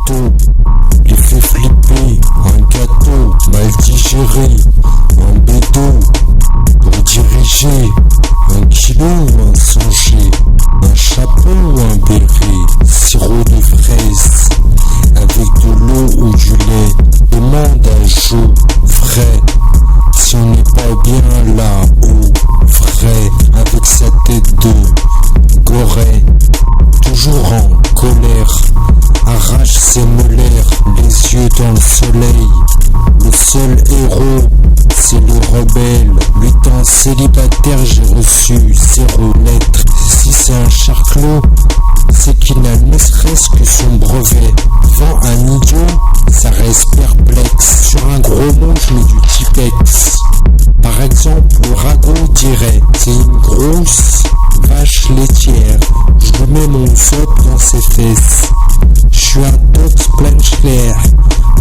gâteau, les fait flipper, un gâteau mal digéré, un bédo pour diriger, un kilo ou un songé, un chapeau ou un béret, sirop de fraise, avec de l'eau ou du lait, demande à Joe, frais, si on n'est pas bien là, au frais, avec sa tête de gorée, toujours en colère, arrache ses molaires, les yeux dans le soleil, le seul héros, c'est le rebelle, lutant célibataire, j'ai reçu 0 lettres, si c'est un charclos, c'est qu'il n'a ne serait-ce que son brevet, devant un idiot, ça reste perplexe, sur un gros mot je mets du Tipex, par exemple le ragot dirait, c'est une grosse vache laitière, je mets mon soap dans ses fesses, je suis un tox planchler,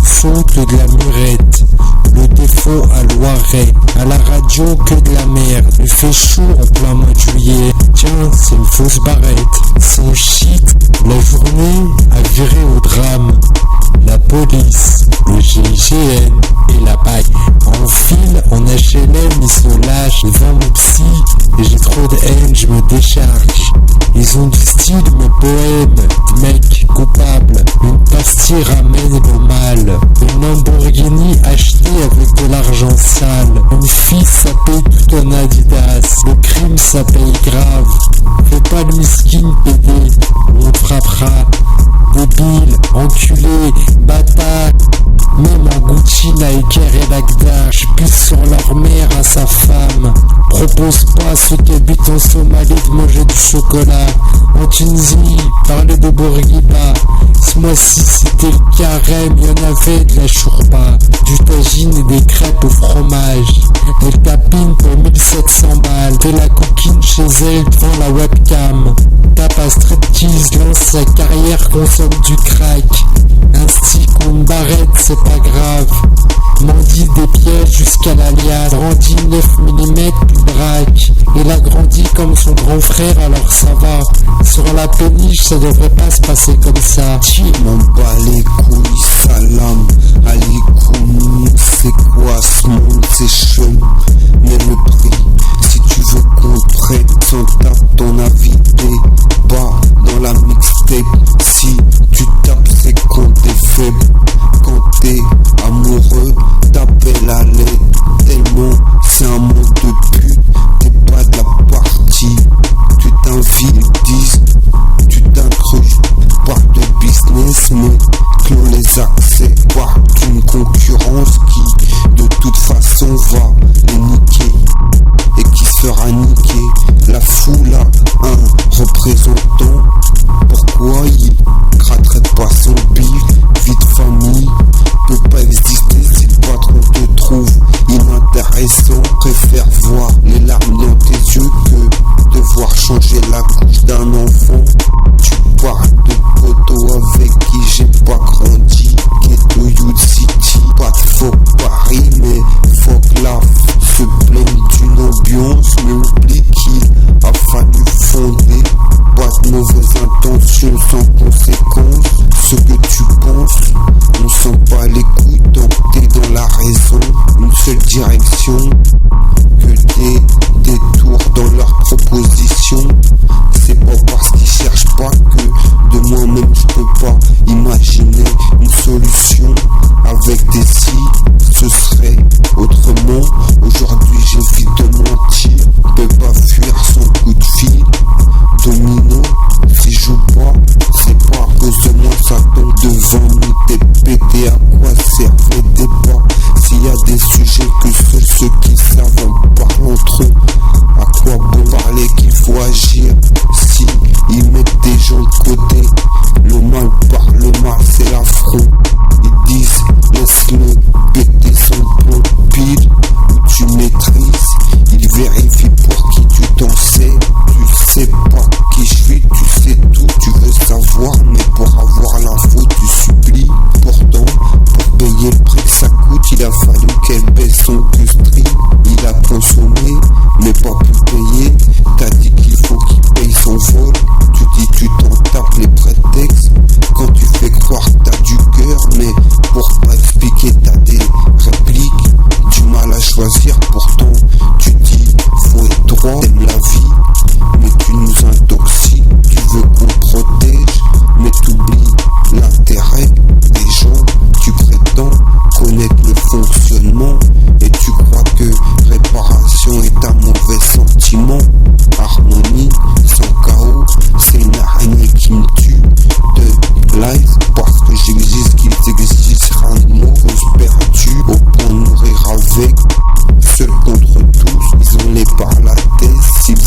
saute de la murette, le défaut à Loiret, à la radio que de la merde, il fait chaud en plein mois de juillet, tiens c'est une fausse barrette, son shit, la journée a viré au drame, la police, le GIGN et la bague, en file, en HLM, ils se lâchent, devant mon psy, et j'ai trop de haine, je me décharge, ils ont du style mais poème, des mecs coupables, une pastille ramène le mal, une Lamborghini achetée avec de l'argent sale, une fille ça paye tout en Adidas, le crime ça paye grave, fais pas le miskin pédé, on te frappera, débile, enculé, bâtard, même en Gucci, Nike et Lagda, je pisse sur leur mère à sa femme, propose pas à ceux qui habitent en Somalie de manger du chocolat, en Tunisie, parler de Bourguiba, ce mois-ci c'était le carême, y'en avait de la chourba, du tagine et des crêpes au fromage, elle tapine pour 1700 balles, fait la coquine chez elle devant la webcam, tape à striptease, lance sa carrière, consomme du crack, un stick ou une barrette c'est pas grave, mendie des pièges jusqu'à l'alias, grandit 9 mm puis braque, il a grandi comme son grand frère alors ça va, sur la péniche ça devrait pas se passer comme ça. M'en bats les couilles, salam, alikoum, c'est quoi ce monde, c'est chelou, mais le prix, si tu veux qu'on traite sans tape ton invité, bas dans la mixtape, si tu tapes c'est quand t'es faible, quand t'es amoureux, t'appelles à l'aide, tellement c'est un monde de pute, t'es pas de la partie, tu t'invilises, tu t'incrustes, pas de business mais clôt les accès, pas d'une concurrence qui de toute façon va les niquer et qui sera niquée, la foule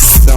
salam.